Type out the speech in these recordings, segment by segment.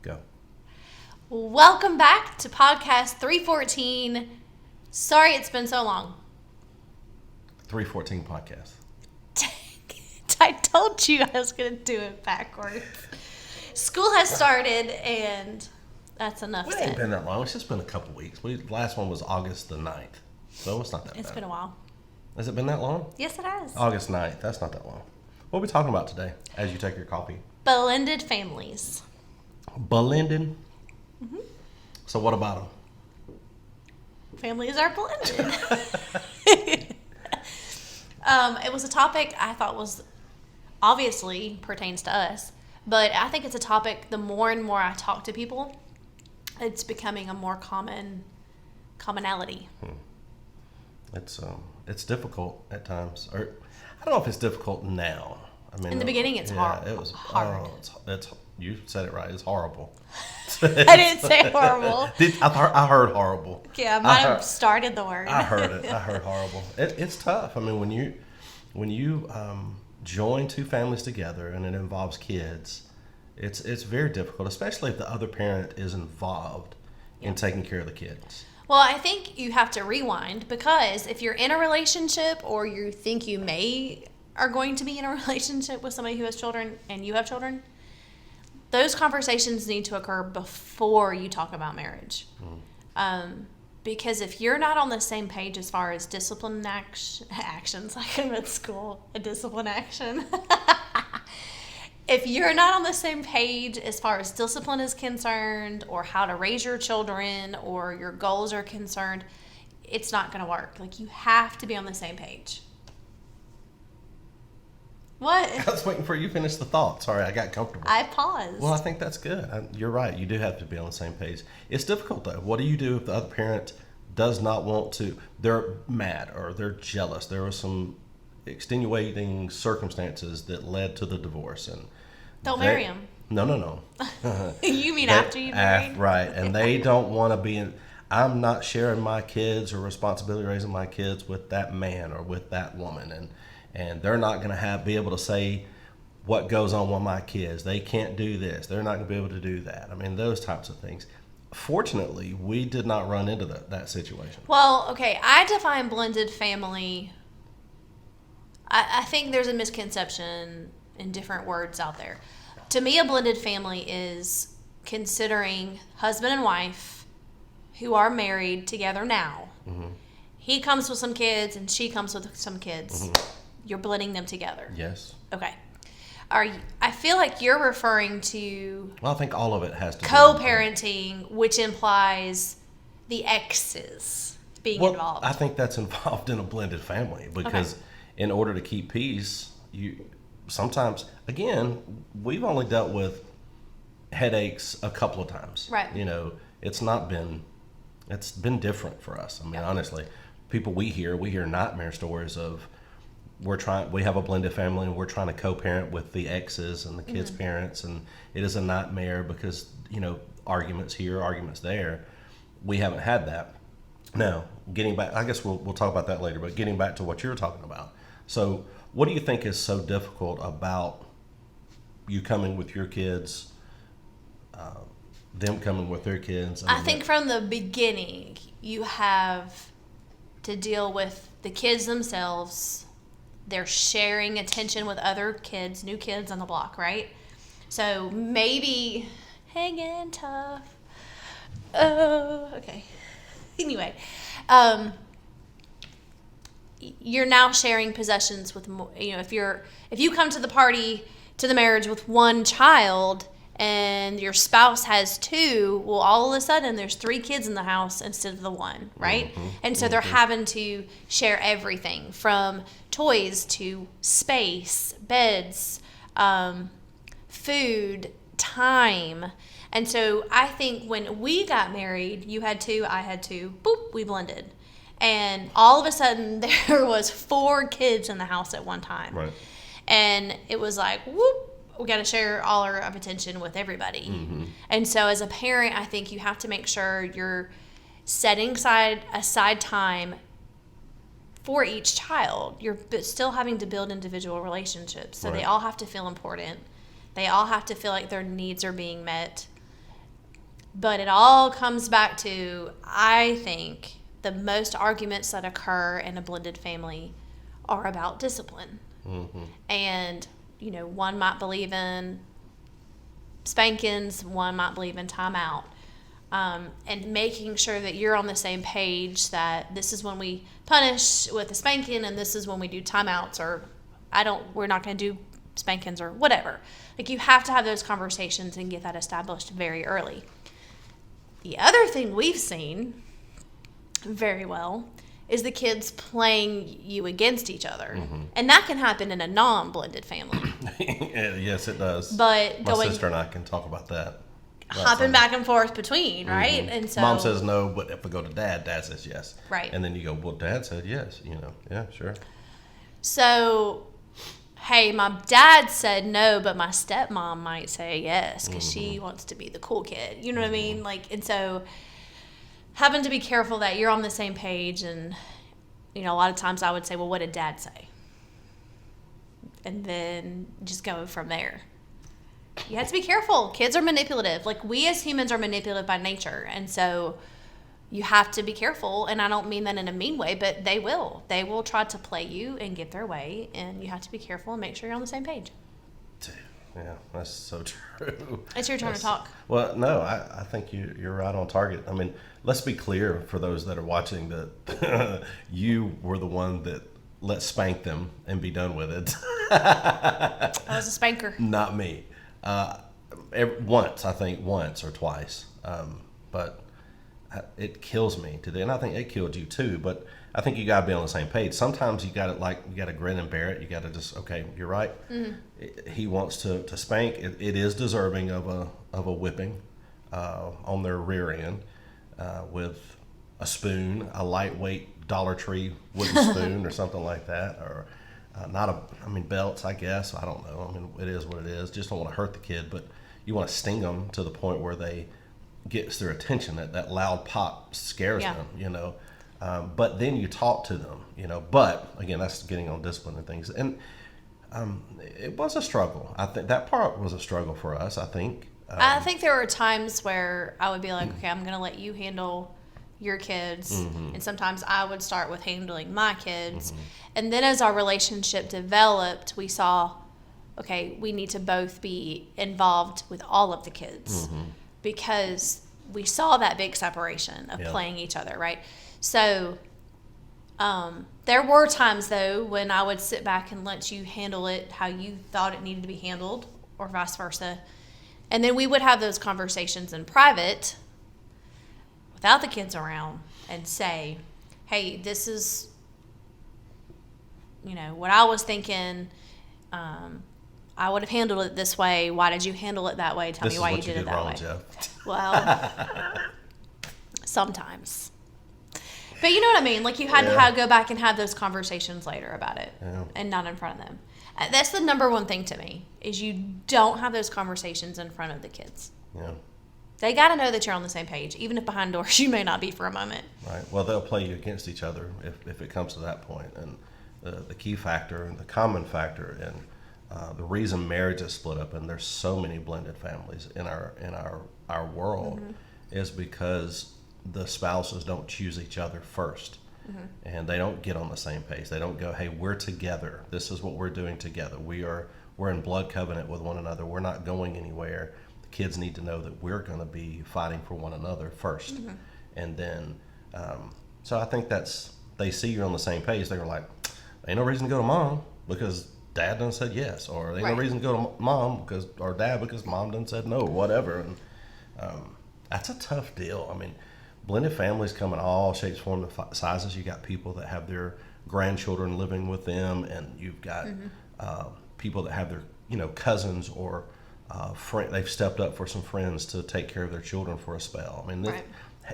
Go. Welcome back to podcast 314. Sorry it's been so long. 314 podcast. I told you I was going to do it backwards. School has started and that's enough It said. ain't been that long. It's just been a couple weeks. The last one was August the 9th. So it's not that bad. It's been a while. Has it been that long? Yes, it has. August 9th. That's not that long. What are we talking about today as you take your coffee? Blended families. Blended? Mm-hmm. So what about them? Families are blended. It was a topic I thought was obviously pertains to us, but I think it's a topic the more and more I talk to people, it's becoming a more commonality. It's difficult at times, or I don't know if it's difficult now. I mean, In the beginning, it's hard. It was hard. It's you said it right. It's horrible. I didn't say horrible. I heard horrible. Yeah, I might have started the word. I heard it. I heard horrible. It's tough. I mean, when you join two families together and it involves kids, it's very difficult, especially if the other parent is involved in taking care of the kids. Well, I think you have to rewind, because if you're in a relationship or you think you are going to be in a relationship with somebody who has children and you have children, those conversations need to occur before you talk about marriage. Because if you're not on the same page as far as discipline actions, like I'm at school, a discipline action. If you're not on the same page as far as discipline is concerned, or how to raise your children, or your goals are concerned, it's not going to work. Like, you have to be on the same page. What? I was waiting for you to finish the thought. Sorry, I got comfortable. I paused. Well, I think that's good. You're right. You do have to be on the same page. It's difficult, though. What do you do if the other parent does not want to? They're mad or they're jealous. There were some extenuating circumstances that led to the divorce. And Don't marry him. No. You mean after you married? Right. And they don't want to be in. I'm not sharing my kids or responsibility raising my kids with that man or with that woman. And they're not going to be able to say what goes on with my kids. They can't do this. They're not going to be able to do that. I mean, those types of things. Fortunately, we did not run into that situation. Well, okay, I define blended family. I think there's a misconception in different words out there. To me, a blended family is considering husband and wife who are married together now. Mm-hmm. He comes with some kids and she comes with some kids. Mm-hmm. You're blending them together. Yes. Okay. I feel like you're referring to... Well, I think all of it has to co-parenting, which implies the exes being involved. I think that's involved in a blended family because in order to keep peace, you sometimes, again, we've only dealt with headaches a couple of times. Right. You know, it's been different for us. I mean, honestly, people we hear nightmare stories of we have a blended family and we're trying to co-parent with the exes and the kids' parents, and it is a nightmare because, you know, arguments here, arguments there. We haven't had that. Now, getting back, I guess we'll talk about that later, but getting back to what you're talking about. So what do you think is so difficult about you coming with your kids, them coming with their kids? I think from the beginning, you have to deal with the kids themselves. They're sharing attention with other kids, new kids on the block, right? So maybe hanging tough. Oh, okay. Anyway, you're now sharing possessions with, you know, if you come to the marriage with one child and your spouse has two, well, all of a sudden there's 3 kids in the house instead of the one, right? Mm-hmm. And so they're having to share everything from toys to space, beds, food, time. And so I think when we got married, you had 2, I had 2, boop, we blended. And all of a sudden there was 4 kids in the house at one time. Right. And it was like, whoop, we got to share all our attention with everybody. Mm-hmm. And so as a parent, I think you have to make sure you're setting aside time for each child. You're still having to build individual relationships. So They all have to feel important. They all have to feel like their needs are being met. But it all comes back to, I think, the most arguments that occur in a blended family are about discipline. Mm-hmm. And, one might believe in spankings, one might believe in timeout. And making sure that you're on the same page, that this is when we punish with a spanking and this is when we do timeouts, or we're not going to do spankings or whatever. Like, you have to have those conversations and get that established very early. The other thing we've seen very well is the kids playing you against each other. Mm-hmm. And that can happen in a non-blended family. Yes, it does. But my sister and I can talk about that. Hopping back and forth between, right? Mm-hmm. And so Mom says no, but if we go to Dad says yes. Right. And then you go, well, Dad said yes. Yeah, sure. So, hey, my dad said no, but my stepmom might say yes because she wants to be the cool kid. You know what I mean? Like, and so having to be careful that you're on the same page. And, a lot of times I would say, well, what did Dad say? And then just go from there. You have to be careful. Kids are manipulative. Like, we as humans are manipulative by nature. And so you have to be careful. And I don't mean that in a mean way, but they will. They will try to play you and get their way. And you have to be careful and make sure you're on the same page. Yeah, that's so true. It's your turn to talk. Well, no, I think you're right on target. I mean, let's be clear for those that are watching that you were the one that let spank them and be done with it. I was a spanker. Not me. Once or twice. But it kills me today, and I think it killed you too. But I think you gotta be on the same page. Sometimes you gotta grin and bear it. You gotta just, okay, you're right. Mm-hmm. He wants to spank. It is deserving of a whipping on their rear end with a spoon, a lightweight Dollar Tree wooden spoon or something like that, or belts, I guess. I don't know. I mean, it is what it is. Just don't want to hurt the kid, but you want to sting them to the point where they gets their attention. That loud pop scares them, but then you talk to them, But again, that's getting on discipline and things. And it was a struggle. I think that part was a struggle for us. I think. I think there were times where I would be like, okay, I'm going to let you handle your kids. Mm-hmm. And sometimes I would start with handling my kids. Mm-hmm. And then as our relationship developed, we saw, okay, we need to both be involved with all of the kids. Mm-hmm. Because we saw that big separation of playing each other, right? So there were times, though, when I would sit back and let you handle it how you thought it needed to be handled, or vice versa. And then we would have those conversations in private without the kids around and say, hey, this is, what I was thinking. I would have handled it this way. Why did you handle it that way? Tell me why you did it that way. Jeff. Well, sometimes. But you know what I mean? Like, you had to go back and have those conversations later about it and not in front of them. That's the number one thing to me, is you don't have those conversations in front of the kids. Yeah. They got to know that you're on the same page, even if behind doors you may not be for a moment. Right. Well, they'll play you against each other if it comes to that point. And the key factor and the common factor and the reason marriage is split up, and there's so many blended families in our world, is because the spouses don't choose each other first, and they don't get on the same page. They don't go, hey, we're together. This is what we're doing together. We're in blood covenant with one another. We're not going anywhere. The kids need to know that we're going to be fighting for one another first, and then so I think they see you're on the same page. They're like, ain't no reason to go to mom because dad done said yes, or ain't no reason to go to mom or dad because mom done said no, whatever. And that's a tough deal. I mean, blended families come in all shapes, forms, and sizes. You got people that have their grandchildren living with them, and you've got people that have their cousins or they've stepped up for some friends to take care of their children for a spell. I mean,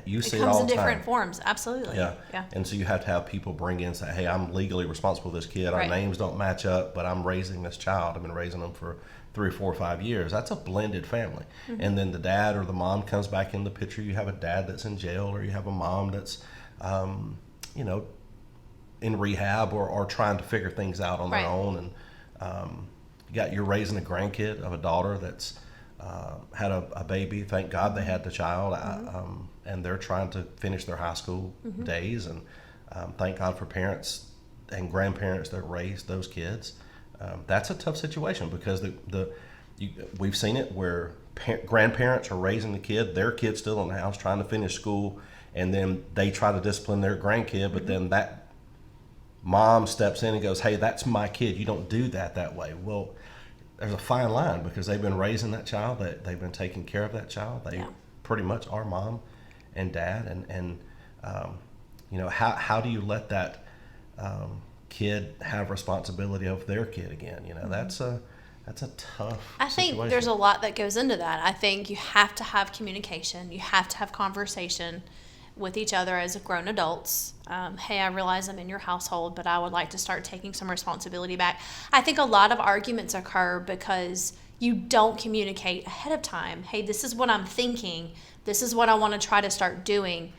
you see it all the time. It comes in different forms, absolutely. Yeah. And so you have to have people bring in and say, hey, I'm legally responsible for this kid. Our names don't match up, but I'm raising this child. I've been raising them for 3 or 4 or 5 years. That's a blended family. And then the dad or the mom comes back in the picture. You have a dad that's in jail, or you have a mom that's, in rehab or trying to figure things out on their own. And you're raising a grandkid of a daughter that's had a baby. Thank God they had the child, and they're trying to finish their high school days. And thank God for parents and grandparents that raised those kids. That's a tough situation because we've seen it where grandparents are raising the kid, their kid's still in the house trying to finish school, and then they try to discipline their grandkid, but then that mom steps in and goes, "Hey, that's my kid. You don't do that way." Well, there's a fine line because they've been raising that child, they've been taking care of that child. They pretty much are mom and dad, and how do you let that kid have responsibility of their kid again? That's a tough I think situation. there's a lot that goes into that. I think you have to have communication. You have to have conversation with each other as grown adults. Hey, I realize I'm in your household, but I would like to start taking some responsibility back. I think a lot of arguments occur because you don't communicate ahead of time. Hey, this is what I'm thinking. This is what I want to try to start doing.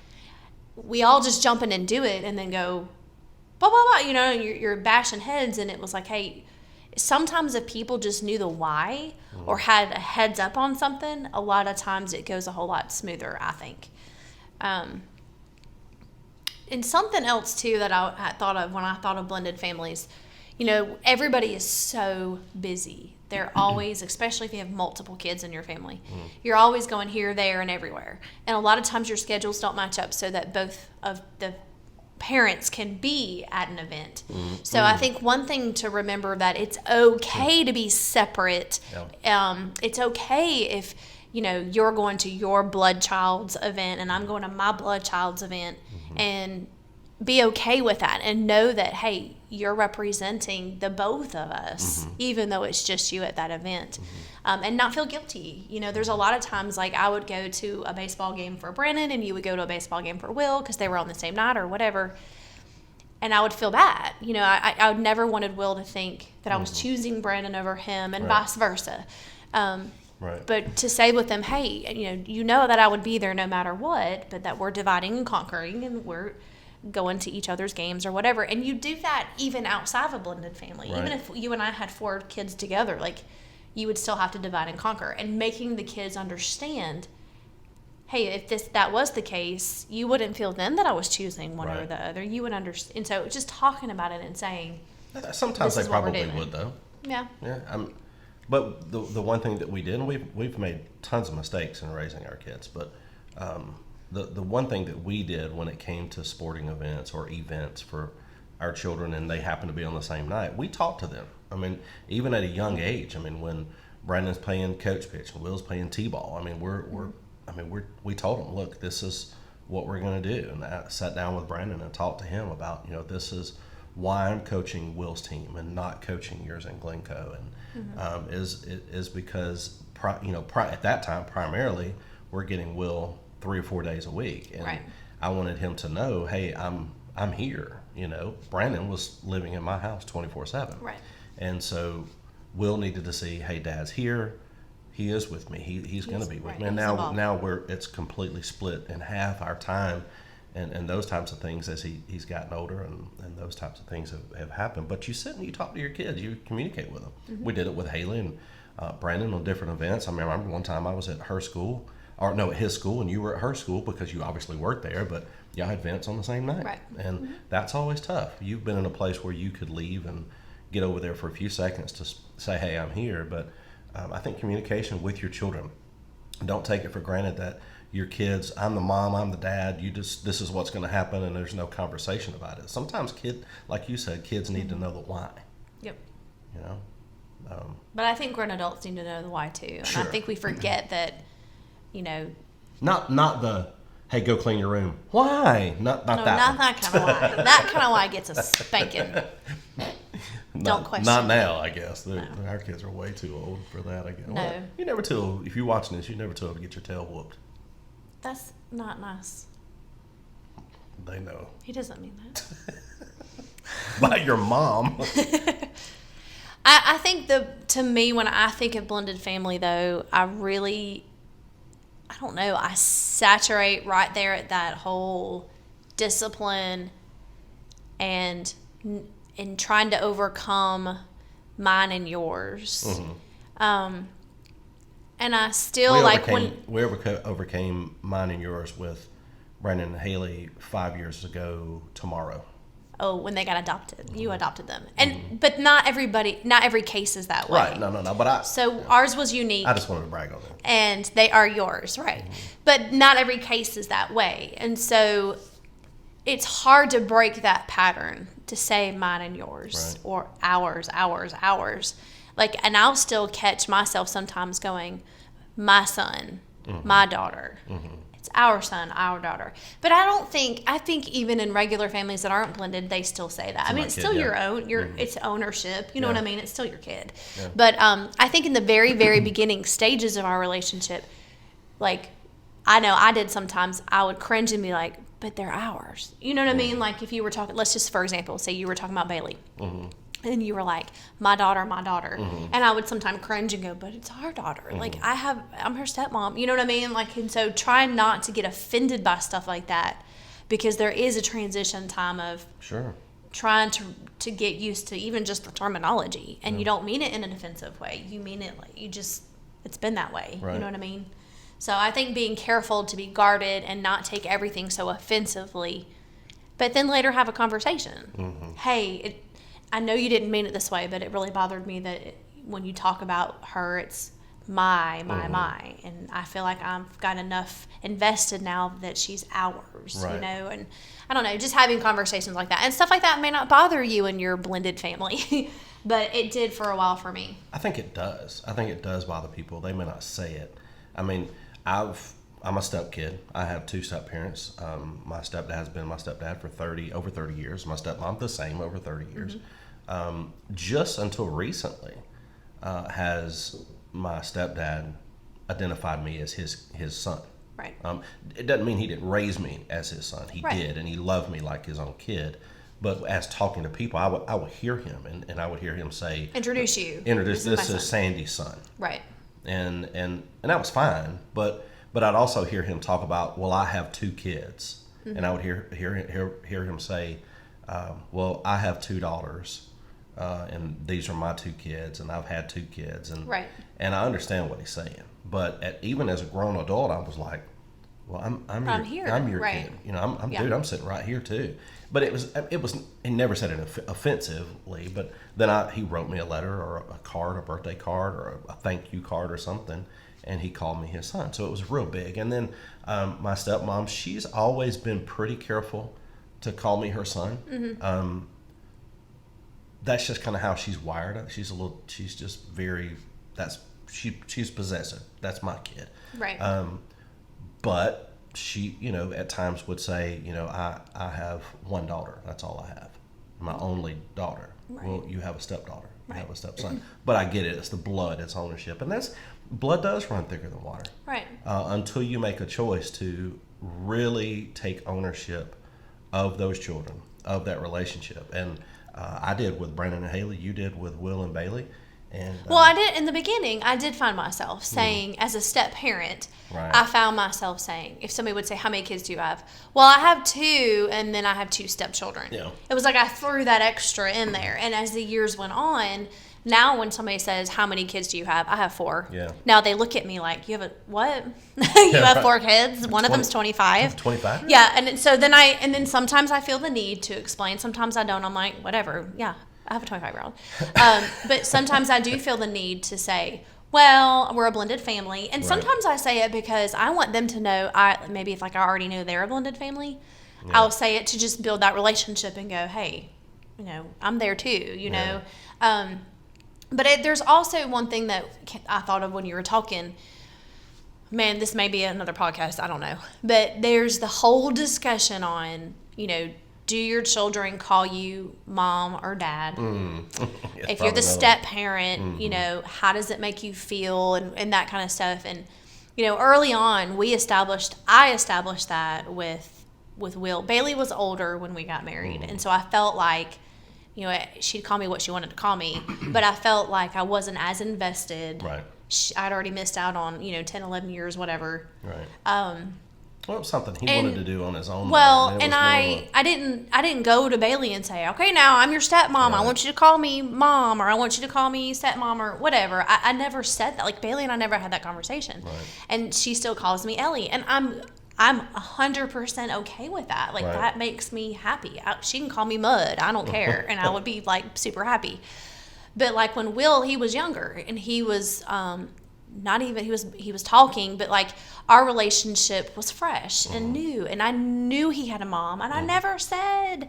We all just jump in and do it and then go, blah, blah, blah. You're bashing heads. And it was like, hey, sometimes if people just knew the why or had a heads up on something, a lot of times it goes a whole lot smoother, I think. And something else too that I thought of when I thought of blended families, everybody is so busy. They're always, especially if you have multiple kids in your family, you're always going here, there, and everywhere. And a lot of times your schedules don't match up so that both of the parents can be at an event. So I think one thing to remember that it's okay to be separate. It's okay if you're going to your blood child's event and I'm going to my blood child's event, and be okay with that and know that, hey, you're representing the both of us, even though it's just you at that event, and not feel guilty. There's a lot of times like I would go to a baseball game for Brandon and you would go to a baseball game for Will because they were on the same night or whatever. And I would feel bad. I would never wanted Will to think that I was choosing Brandon over him and vice versa. Right. But to say with them, hey, you know that I would be there no matter what, but that we're dividing and conquering and we're going to each other's games or whatever. And you do that even outside of a blended family. Right. Even if you and I had 4 kids together, like you would still have to divide and conquer. And making the kids understand, hey, if that was the case, you wouldn't feel then that I was choosing one over the other. You would understand. And so just talking about it and saying, sometimes they probably would though. Yeah. But the one thing that we did, and we've made tons of mistakes in raising our kids, but the one thing that we did when it came to sporting events or events for our children, and they happened to be on the same night, we talked to them. I mean, even at a young age. I mean, when Brandon's playing coach pitch and Will's playing t-ball, I mean, we told them, look, this is what we're going to do, and I sat down with Brandon and talked to him about, this is why I'm coaching Will's team and not coaching yours in Glencoe, and is because at that time primarily we're getting Will 3 or 4 days a week, and I wanted him to know, hey, I'm here. Brandon was living in my house 24/7, and so Will needed to see, hey, Dad's here. He is with me. He's going to be with me. And now it's completely split in half our time. And those types of things as he's gotten older and those types of things have happened. But you sit and you talk to your kids. You communicate with them. We did it with Haley and Brandon on different events. I remember one time I was at his school, and you were at her school because you obviously worked there, but y'all had events on the same night. Right. And that's always tough. You've been in a place where you could leave and get over there for a few seconds to say, hey, I'm here. But I think communication with your children, don't take it for granted that your kids, I'm the mom, I'm the dad, this is what's going to happen, and there's no conversation about it. Sometimes like you said, kids need to know the why. Yep. But I think grown adults need to know the why too. And Sure. I think we forget that, Not the, hey, go clean your room. Why? Not that. Not that kind of why. That kind of why gets a spanking. Don't question. Not now, I guess. Our kids are way too old for that, I guess. No. Well, you're never too old. If you're watching this, you're never too old to get your tail whooped. That's not nice. They know. He doesn't mean that. By your mom. I think to me, when I think of blended family, though, I don't know, I saturate right there at that whole discipline and trying to overcome mine and yours. And I still we overcame mine and yours with Brandon and Haley 5 years ago tomorrow. Oh, when they got adopted, you adopted them, and but not every case is that way. Right? No. But ours was unique. I just wanted to brag on them, and they are yours, right? But not every case is that way, and so it's hard to break that pattern to say mine and yours or ours. Like, and I'll still catch myself sometimes going, my son, my daughter. It's our son, our daughter. But I think even in regular families that aren't blended, they still say that. I mean, it's still your own, it's ownership. You know what I mean? It's still your kid. Yeah. But I think in the very, very beginning stages of our relationship, like, I know I did sometimes, I would cringe and be like, but they're ours. You know what I mean? Like, if you were talking, let's just, for example, say you were talking about Bailey. And you were like, my daughter. And I would sometimes cringe and go, but it's our daughter. Like, I'm her stepmom. You know what I mean? Like, and so try not to get offended by stuff like that, because there is a transition time of trying to get used to even just the terminology. And you don't mean it in an offensive way. You mean it like it's been that way. Right. You know what I mean? So I think being careful to be guarded and not take everything so offensively, but then later have a conversation. Hey, I know you didn't mean it this way, but it really bothered me that when you talk about her, it's my, and I feel like I've got enough invested now that she's ours, you know, and I don't know, just having conversations like that and stuff like that may not bother you in your blended family, but it did for a while for me. I think it does. I think it does bother people. They may not say it. I mean, I'm a step kid. I have two step parents. My stepdad has been my stepdad for over 30 years. My stepmom the same, over 30 years. Just until recently has my stepdad identified me as his son. Right. It doesn't mean he didn't raise me as his son. He did, and he loved me like his own kid. But as talking to people, I would hear him, and I would hear him say, Introduce you. This is Sandy's son. Right. And that was fine, but I'd also hear him talk about, well, I have two kids, and I would hear him say, well, I have two daughters, and these are my two kids, and I've had two kids, and and I understand what he's saying, but even as a grown adult, I was like, well, I'm your kid, you know, dude, I'm sitting right here too. But it was he never said it offensively, but then he wrote me a letter or a card, a birthday card, or a thank you card or something, and he called me his son. So it was real big. And then my stepmom, she's always been pretty careful to call me her son. That's just kind of how she's wired. She's just very, she's possessive. That's my kid. Right. But she, you know, at times would say, you know, I have one daughter. That's all I have. My only daughter. Right. Well, you have a stepdaughter. You have a stepson. But I get it. It's the blood. It's ownership. And blood does run thicker than water. Right. Until you make a choice to really take ownership of those children, of that relationship. And I did with Brandon and Haley. You did with Will and Bailey. And, well, I did in the beginning. I did find myself saying, as a step parent, I found myself saying, if somebody would say, "How many kids do you have?" Well, I have two, and then I have two stepchildren. Yeah. It was like I threw that extra in there, and as the years went on, now when somebody says, "How many kids do you have?" I have 4. Yeah. Now they look at me like, "You have what? You have 4 kids? One of them's 25." 25. Yeah, and so then sometimes I feel the need to explain. Sometimes I don't. I'm like, whatever. Yeah. I have a 25-year-old. But sometimes I do feel the need to say, well, we're a blended family. And sometimes I say it because I want them to know, maybe if like I already know they're a blended family, I'll say it to just build that relationship and go, hey, you know, I'm there too, you know. But there's also one thing that I thought of when you were talking. Man, this may be another podcast, I don't know. But there's the whole discussion on, you know, do your children call you mom or dad? If you're the step parent, you know, how does it make you feel and that kind of stuff? And, you know, early on, I established that with Will. Bailey was older when we got married. And so I felt like, you know, she'd call me what she wanted to call me, but I felt like I wasn't as invested. Right. I'd already missed out on, you know, 10, 11 years, whatever. Right. Well, it was something he wanted to do on his own. Well, It and was more of I didn't go to Bailey and say, okay, now I'm your stepmom. I Right. want you to call me mom, or I want you to call me stepmom, or whatever. I never said that. Like, Bailey and I never had that conversation. Right. And she still calls me Ellie, and I'm 100% okay with that. Like, Right. that makes me happy. She can call me Mud. I don't care, and I would be like super happy. But like when Will, he was younger, and he was not even he was talking, but like our relationship was fresh and new, and I knew he had a mom, and I never said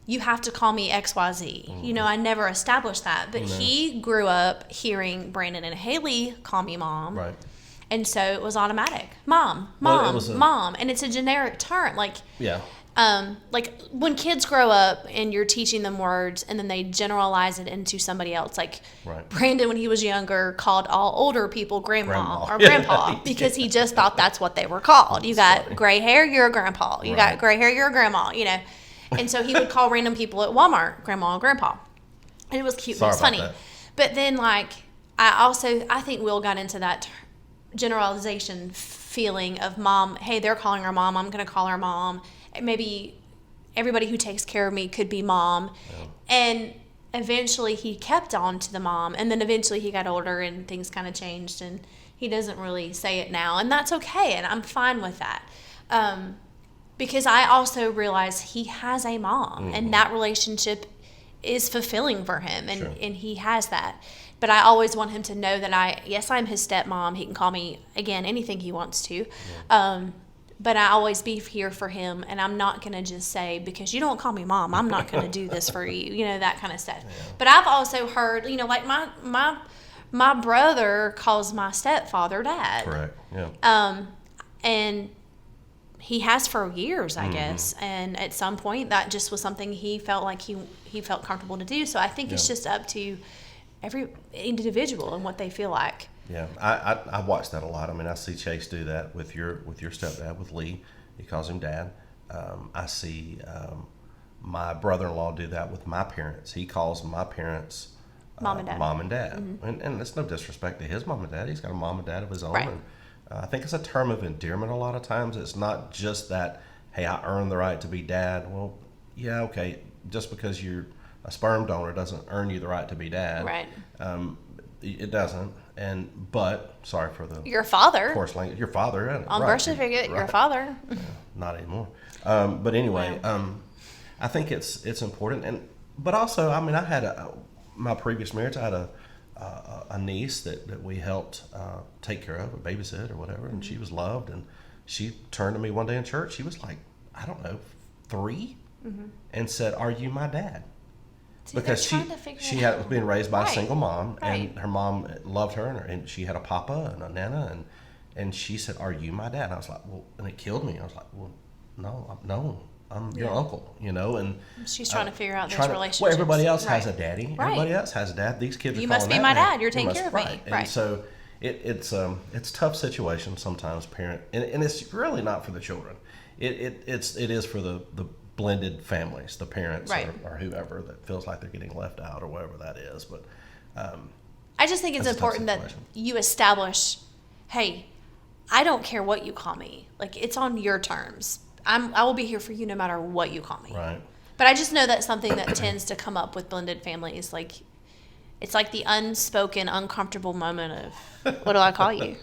you have to call me XYZ. You know, I never established that. But he grew up hearing Brandon and Haley call me mom. right. And so it was automatic. Mom, Well, mom, it was mom. And it's a generic term. Like Yeah. like when kids grow up and you're teaching them words and then they generalize it into somebody else. Like Right. Brandon, when he was younger, called all older people grandma or Yeah, grandpa he did. because he just thought that's what they were called. You got funny. gray hair, you're a grandpa. You Right. got gray hair, you're a grandma, you know. And so he would call random people at Walmart grandma and grandpa. And it was cute. Sorry It was about funny. that. But then like I think Will got into that generalization feeling of mom, hey, they're calling her mom, I'm going to call her mom. Maybe everybody who takes care of me could be mom. Yeah. And eventually he kept on to the mom, and then eventually he got older and things kind of changed, and he doesn't really say it now, and that's okay, and I'm fine with that. Because I also realize he has a mom, and that relationship is fulfilling for him, and, Sure. and he has that. But I always want him to know that yes, I'm his stepmom. He can call me, again, anything he wants to. But I always be here for him, and I'm not going to just say, because you don't call me mom, I'm not going to do this for you, you know, that kind of stuff. Yeah. But I've also heard, you know, like my brother calls my stepfather dad. Correct. Yeah. And he has for years, I guess. And at some point, that just was something he felt like he felt comfortable to do. So I think it's just up to every individual and what they feel like. Yeah, I watch that a lot. I mean, I see Chase do that with your stepdad, with Lee. He calls him dad. I see my brother-in-law do that with my parents. He calls my parents Mom and dad. Mom and dad. And it's no disrespect to his mom and dad. He's got a mom and dad of his own. Right. And, I think it's a term of endearment a lot of times. It's not just that, hey, I earned the right to be dad. Well, yeah, okay. Just because you're a sperm donor doesn't earn you the right to be dad. Right. It doesn't. But sorry for the Your father. coarse language. Your father On right, birth certificate, your right. father. Yeah, not anymore. But anyway, Yeah. I think it's important, but also, I mean, I had my previous marriage. I had a niece that we helped take care of, or babysit, or whatever, and she was loved. And she turned to me one day in church. She was like, I don't know, 3, and said, "Are you my dad?" See, Because they're trying to figure she it had out. been raised by a Right. single mom, Right. and her mom loved her, and she had a papa and a nana, and she said, "Are you my dad?" And I was like, "Well," and it killed me. I was like, "Well, no, I'm your uncle," you know. And She's trying to figure out those well, relationships. everybody else has a Right. daddy. Right. Everybody else has a dad. These kids are You must calling be that my man. dad. You're You taking must- care of me. right. And Right. so it's tough situation sometimes, and it's really not for the children. It is for the blended families, the parents Right. or whoever that feels like they're getting left out or whatever that is. But I just think it's That's a tough important that situation. you establish, hey, I don't care what you call me. Like, it's on your terms. I will be here for you no matter what you call me. right. But I just know that's something that tends to come up with blended families. Like, it's like the unspoken, uncomfortable moment of, what do I call you?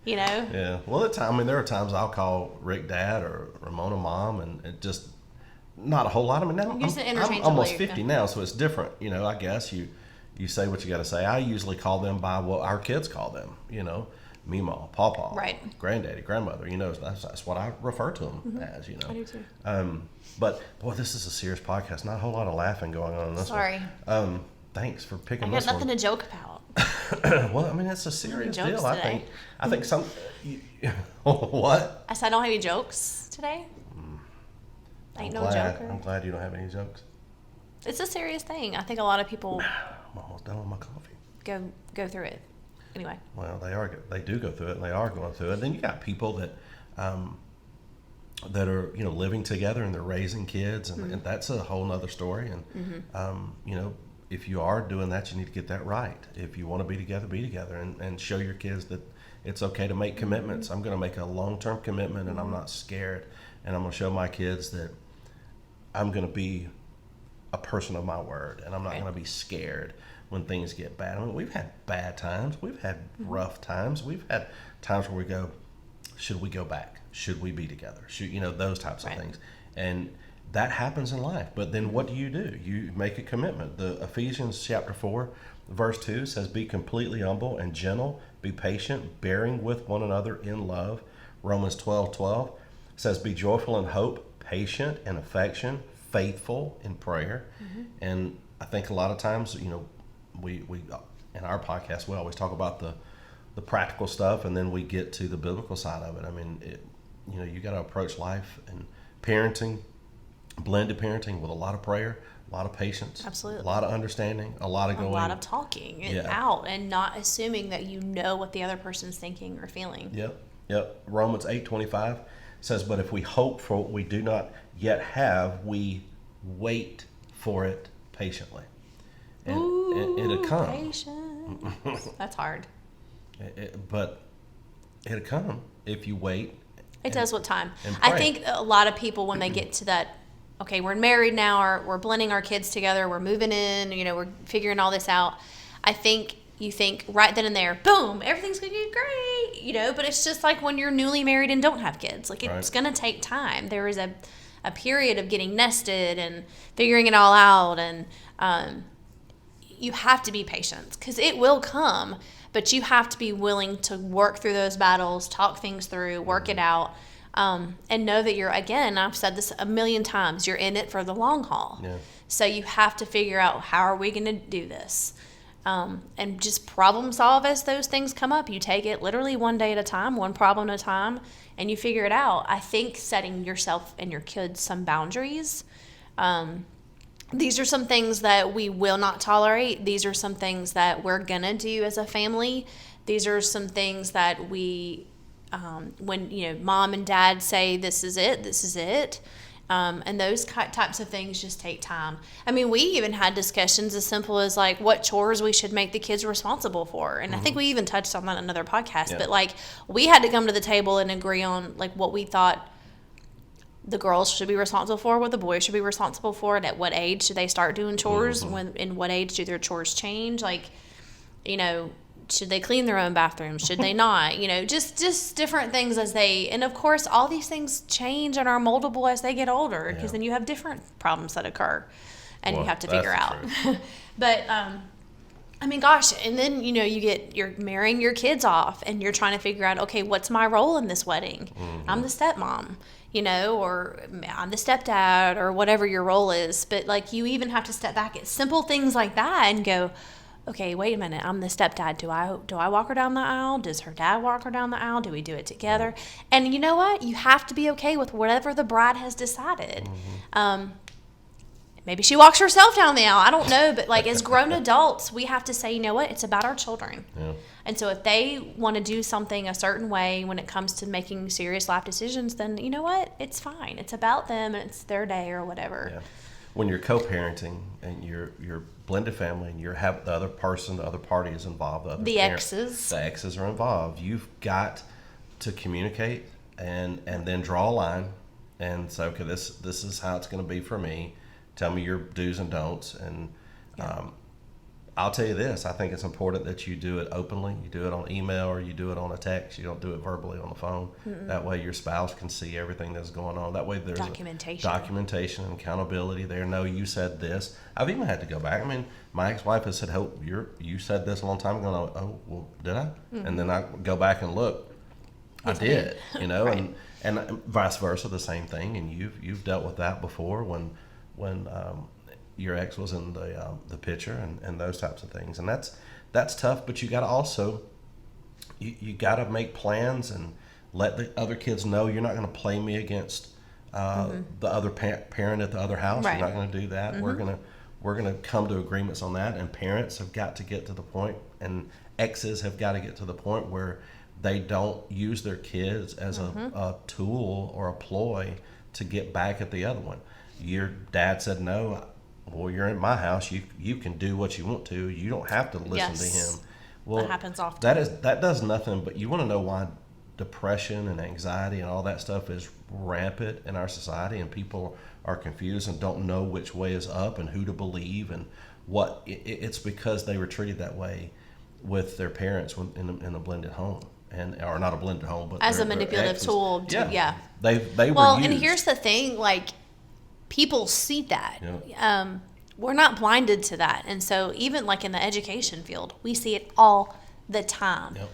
You know? Yeah. Well, I mean, there are times I'll call Rick dad or Ramona mom, and it just not a whole lot. I mean, now Use it I'm interchangeably, almost yeah. 50 now, so it's different. You know, I guess you say what you got to say. I usually call them by what our kids call them. You know, Meemaw, Pawpaw, Right. Granddaddy, Grandmother. You know, that's what I refer to them as. You know. I do too. But boy, this is a serious podcast. Not a whole lot of laughing going on in this Sorry. one. Thanks for picking I got this nothing one. to joke about. Well, I mean, it's a serious jokes deal. today. I think some. What? I said I don't have any jokes today. Ain't no joker. I'm glad you don't have any jokes. It's a serious thing. I think a lot of people I'm almost done with my coffee. go through it. Anyway. Well, they do go through it, and they are going through it. And then you got people that are living together and they're raising kids, and that's a whole nother story. And if you are doing that, you need to get that right. If you want to be together, and show your kids that It's okay to make commitments. I'm going to make a long-term commitment, and I'm not scared. And I'm going to show my kids that I'm going to be a person of my word, and I'm not Right. going to be scared when things get bad. I mean, we've had bad times. We've had rough times. We've had times where we go, should we go back? Should we be together? Should, those types of Right. things. And that happens in life. But then what do? You make a commitment. The Ephesians chapter 4, verse 2 says, be completely humble and gentle, be patient, bearing with one another in love. Romans 12:12 says, be joyful in hope, patient in affection, faithful in prayer. And I think a lot of times, we in our podcast, we always talk about the practical stuff, and then we get to the biblical side of it. I mean, you got to approach life and parenting, blended parenting, with a lot of prayer, a lot of patience, Absolutely. a lot of understanding, a lot of A going, lot of talking and out, and not assuming that you know what the other person's thinking or feeling. Yep. Romans 8:25 says, but if we hope for what we do not yet have, we wait for it patiently. And it'll come. Patience. That's hard. But it'll come if you wait. It does with time. and I pray. think a lot of people, when they get to that, okay, we're married now, or we're blending our kids together, we're moving in, we're figuring all this out. I think you think right then and there, boom, everything's going to be great, but it's just like when you're newly married and don't have kids. Like, it's Right. going to take time. There is a period of getting nested and figuring it all out, and you have to be patient because it will come, but you have to be willing to work through those battles, talk things through, work it out, and know that again, I've said this a million times, you're in it for the long haul. Yeah. So you have to figure out, how are we going to do this? And just problem solve as those things come up. You take it literally one day at a time, one problem at a time, and you figure it out. I think setting yourself and your kids some boundaries. These are some things that we will not tolerate. These are some things that we're going to do as a family. These are some things that we, when, mom and dad say, this is it. And those types of things just take time. I mean, we even had discussions as simple as like what chores we should make the kids responsible for. And I think we even touched on that in another podcast. Yeah. But like, we had to come to the table and agree on like what we thought the girls should be responsible for, what the boys should be responsible for, and at what age should they start doing chores, in what age do their chores change, like, should they clean their own bathroom, should they not, just different things and of course all these things change and are moldable as they get older, because then you have different problems that occur and you have to figure out. But I mean, gosh, and then you're marrying your kids off and you're trying to figure out, okay, what's my role in this wedding? I'm the stepmom, or I'm the stepdad, or whatever your role is. But like, you even have to step back at simple things like that and go, okay, wait a minute, I'm the stepdad. Do I walk her down the aisle? Does her dad walk her down the aisle? Do we do it together? And you know what? You have to be okay with whatever the bride has decided. Maybe she walks herself down the aisle. I don't know. But like, as grown adults, we have to say, you know what? It's about our children. Yeah. And so if they want to do something a certain way when it comes to making serious life decisions, then you know what? It's fine. It's about them and it's their day or whatever. Yeah. When you're co-parenting and you're blended family and you have the other person, the other party is involved, the exes are involved, you've got to communicate and then draw a line and say, okay, this is how it's going to be for me. Tell me your do's and don'ts. And I'll tell you this, I think it's important that you do it openly. You do it on email or you do it on a text. You don't do it verbally on the phone. That way your spouse can see everything that's going on. That way there's documentation and accountability there. No, you said this. I've even had to go back. I mean, my ex-wife has said, "Oh, you said this a long time ago." And oh, well, did I? And then I go back and look. I did, right. and vice versa, the same thing. And you've dealt with that before when your ex was in the picture and those types of things, and that's tough. But you got to also you got to make plans and let the other kids know you're not going to play me against the other parent at the other house. Right. You're not going to do that. We're gonna come to agreements on that. And parents have got to get to the point, and exes have got to get to the point where they don't use their kids as a tool or a ploy to get back at the other one. Your dad said no. Well, you're in my house. You can do what you want to. You don't have to listen to him. Well, that happens often. that does nothing. But you want to know why depression and anxiety and all that stuff is rampant in our society, and people are confused and don't know which way is up and who to believe and what. It's because they were treated that way with their parents in a blended home, and or not a blended home, but As their a manipulative exes. tool. Yeah. They Well, were and used. here's the thing, like, people see that. Yeah. We're not blinded to that. And so even like in the education field, we see it all the time. Yep.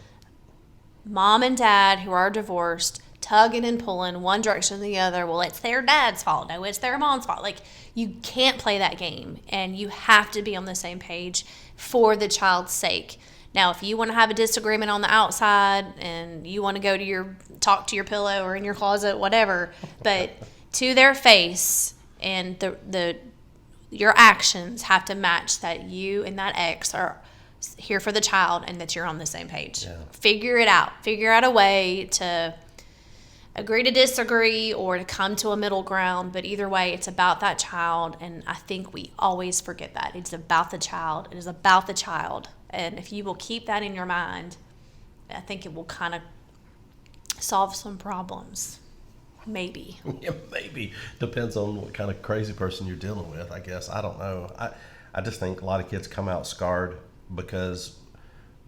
Mom and dad who are divorced tugging and pulling one direction or the other. Well, it's their dad's fault. No, it's their mom's fault. Like, you can't play that game, and you have to be on the same page for the child's sake. Now, if you want to have a disagreement on the outside and you want to go to talk to your pillow or in your closet, whatever, but to their face, and your actions have to match that you and that ex are here for the child and that you're on the same page. Yeah. Figure it out. Figure out a way to agree to disagree or to come to a middle ground, but either way, it's about that child, and I think we always forget that. It's about the child. It is about the child, and if you will keep that in your mind, I think it will kind of solve some problems. Maybe. Yeah, maybe. Depends on what kind of crazy person you're dealing with, I guess. I don't know. I just think a lot of kids come out scarred because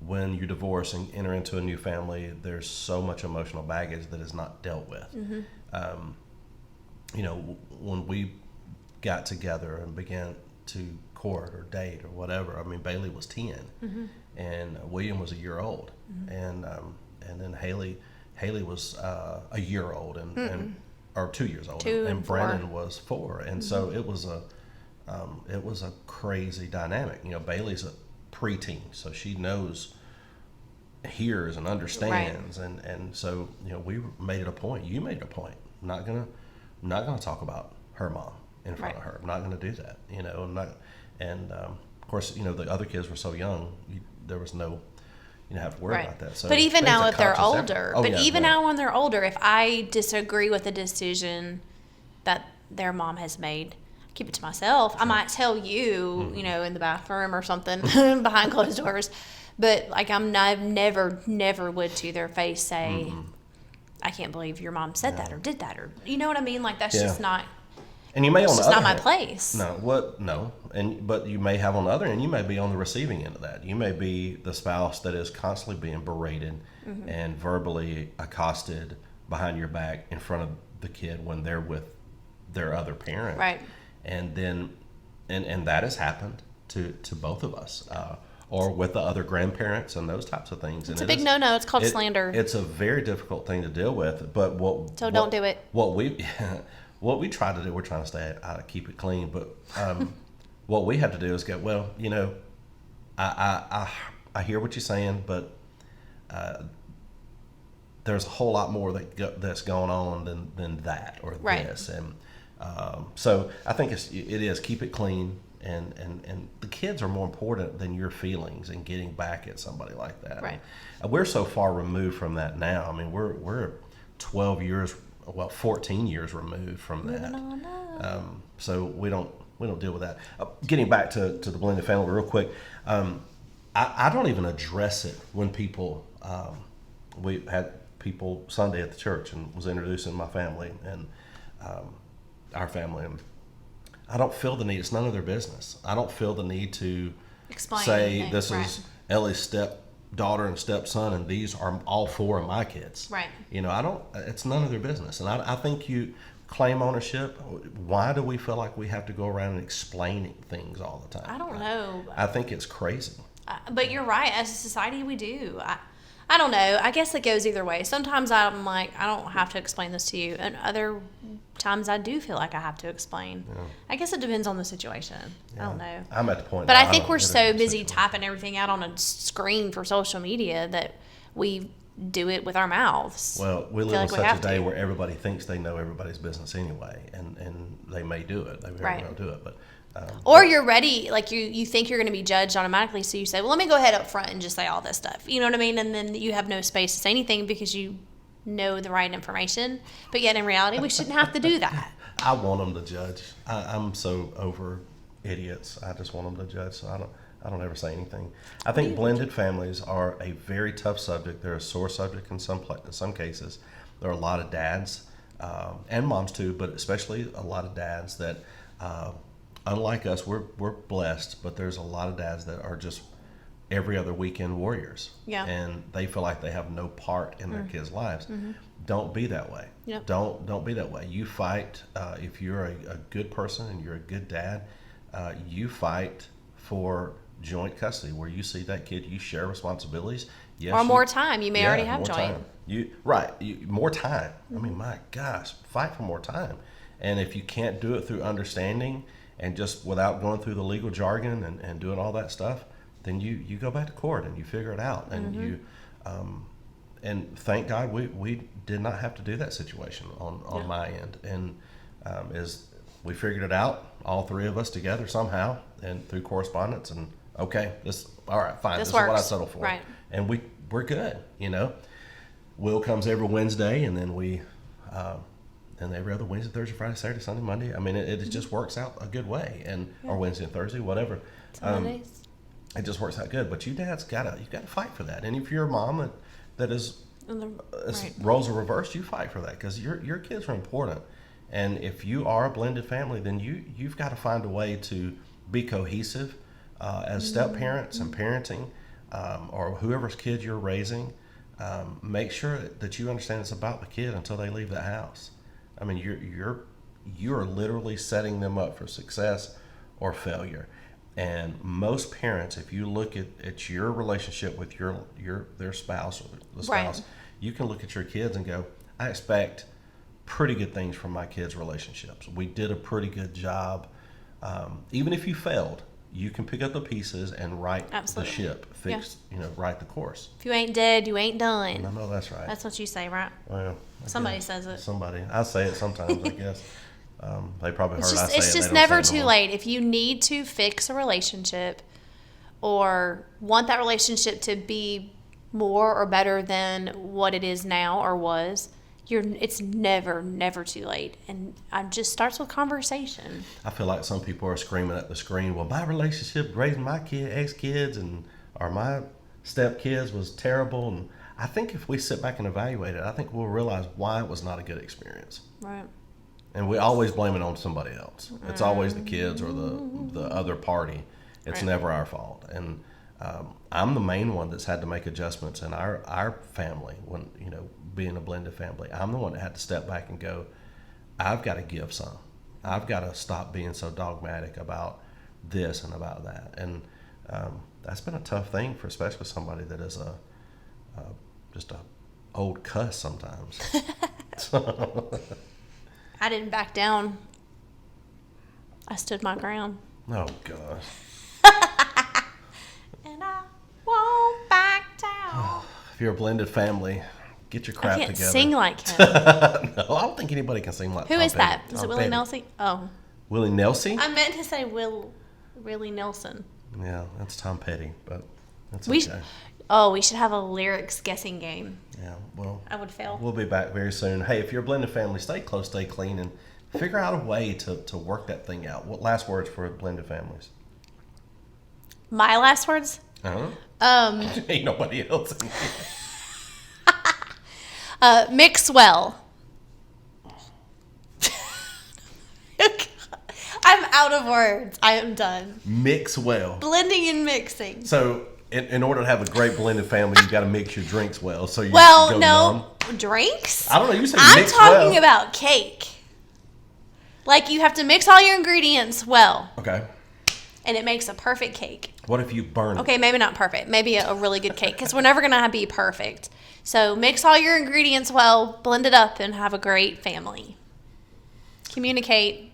when you divorce and enter into a new family, there's so much emotional baggage that is not dealt with. Mm-hmm. When we got together and began to court or date or whatever, I mean, Bailey was 10, mm-hmm. and William was a year old, mm-hmm. and then Haley was a year old or 2 years old, and Brandon was 4, and mm-hmm. so it was a crazy dynamic. Bailey's a preteen, so she hears and understands, right. and so we made it a point. You made it a point. I'm not gonna talk about her mom in front of her. I'm not gonna do that. Of course, the other kids were so young. There was no. You don't have to worry about that. So but even now, if they're older, now when they're older, if I disagree with a decision that their mom has made, I keep it to myself. I might tell you, mm-hmm. In the bathroom or something behind closed doors. But like I've never would to their face say, mm-hmm. I can't believe your mom said that or did that, or you know what I mean? Like that's just not. And you may on the other not my hand, place. No, but you may have on the other end, you may be on the receiving end of that. You may be the spouse that is constantly being berated mm-hmm. and verbally accosted behind your back in front of the kid when they're with their other parent. Right. And then, and that has happened to both of us, or with the other grandparents and those types of things. It's a big no-no. It's called slander. It's a very difficult thing to deal with. But don't do it. What we try to do, we're trying to stay out, keep it clean. But what we have to do is go, well, I hear what you're saying, but there's a whole lot more that's going on than that or this. And so I think it is keep it clean. And the kids are more important than your feelings and getting back at somebody like that. Right. And we're so far removed from that now. I mean, we're 14 years removed from that. So we don't deal with that. Getting back to the blended family real quick, I don't even address it when people. We had people Sunday at the church and was introducing my family and our family, and I don't feel the need. It's none of their business. I don't feel the need to say this is Ellie's stepdaughter and stepson, and these are all 4 of my kids. Right. I don't. It's none of their business. And I think you claim ownership. Why do we feel like we have to go around and explaining things all the time? I don't know. I think it's crazy. But you're right. As a society, we do. I don't know. I guess it goes either way. Sometimes I'm like, I don't have to explain this to you. And other times I do feel like I have to explain. Yeah. I guess it depends on the situation. Yeah. I don't know. I'm at the point. But I think we're so busy typing everything out on a screen for social media that we do it with our mouths. Well, we live in such a day where everybody thinks they know everybody's business anyway, and they may do it. They very well do it, but. Or you're ready, like you think you're going to be judged automatically, so you say, well, let me go ahead up front and just say all this stuff. You know what I mean? And then you have no space to say anything because you know the right information. But yet in reality, we shouldn't have to do that. I want them to judge. I'm so over idiots. I just want them to judge. So I don't ever say anything. I think blended families are a very tough subject. They're a sore subject in some cases. There are a lot of dads and moms too, but especially a lot of dads that, unlike us, we're blessed. But there's a lot of dads that are just every other weekend warriors. Yeah. And they feel like they have no part in their kids' lives. Don't be that way. Yep. Don't be that way. You fight if you're a good person and you're a good dad. You fight for joint custody where you see that kid. You share responsibilities. Yes, Or more time. You may already have more joint. Time. More time. I mean, my gosh, fight for more time. And if you can't do it through understanding and just without going through the legal jargon and doing all that stuff, then you go back to court and you figure it out. And you and thank God we did not have to do that situation on my end. And is we figured it out, all three of us together somehow and through correspondence. And okay, all right, fine. This is what I settled for. Right. And we're good. Will comes every Wednesday, and then and every other Wednesday, Thursday, Friday, Saturday, Sunday, Monday. I mean, it just works out a good way, or Wednesday and Thursday, whatever. Mondays. It just works out good. But you dads you gotta fight for that. And if you're a mom that is roles are reversed, you fight for that because your kids are important. And if you are a blended family, then you've got to find a way to be cohesive as step parents and parenting, or whoever's kid you're raising. Make sure that you understand it's about the kid until they leave the house. I mean, you're literally setting them up for success or failure. And most parents, if you look at your relationship with their spouse or the spouse, you can look at your kids and go, I expect pretty good things from my kids' relationships. We did a pretty good job. Even if you failed, you can pick up the pieces and right the ship, right the course. If you ain't dead, you ain't done. I know that's right. That's what you say, right? Well, somebody says it. I say it sometimes, I guess. They probably heard I say it. It's just never too late. If you need to fix a relationship or want that relationship to be more or better than what it is now or was, it's never too late. And it just starts with conversation. I feel like some people are screaming at the screen, well, my relationship raising my ex-kids or my step-kids was terrible. And I think if we sit back and evaluate it, I think we'll realize why it was not a good experience. Right. And we always blame it on somebody else. It's always the kids or the other party. It's never our fault. And I'm the main one that's had to make adjustments in our family when, being a blended family. I'm the one that had to step back and go, I've got to give some. I've got to stop being so dogmatic about this and about that. And that's been a tough thing for especially somebody that is just a old cuss sometimes. I didn't back down. I stood my ground. Oh, gosh. And I won't back down. If you're a blended family, get your crap together. I can't sing like him. No, I don't think anybody can sing like Who Tom is that? Petty. Is it Willie Nelson? Oh. Willie Nelson? I meant to say Willie Nelson. Yeah, that's Tom Petty, but that's okay. We should have a lyrics guessing game. Yeah, well, I would fail. We'll be back very soon. Hey, if you're a blended family, stay close, stay clean, and figure out a way to work that thing out. What last words for blended families? My last words? Ain't nobody else in here. Mix well. I'm out of words. I am done. Mix well. Blending and mixing. So, in order to have a great blended family, you got to mix your drinks well. So you go no drinks. I don't know. You said I'm mix well. talking about cake. Like you have to mix all your ingredients well. Okay. And it makes a perfect cake. What if you burn it? Okay, maybe not perfect. Maybe a really good cake because we're never gonna be perfect. So mix all your ingredients well, blend it up, and have a great family. Communicate.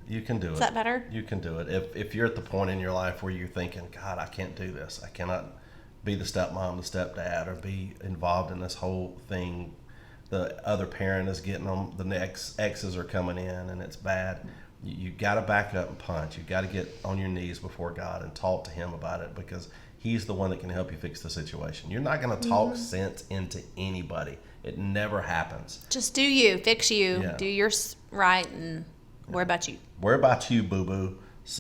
You can do it. Is that better? You can do it. If you're at the point in your life where you're thinking, God, I can't do this. I cannot be the stepmom, the stepdad, or be involved in this whole thing. The other parent is getting on, the next exes are coming in, and it's bad. You got to back up and punch. You got to get on your knees before God and talk to Him about it because He's the one that can help you fix the situation. You're not going to talk sense into anybody. It never happens. Just do you. Fix you. Yeah. Do yours right and worry about you. Worry about you, boo-boo.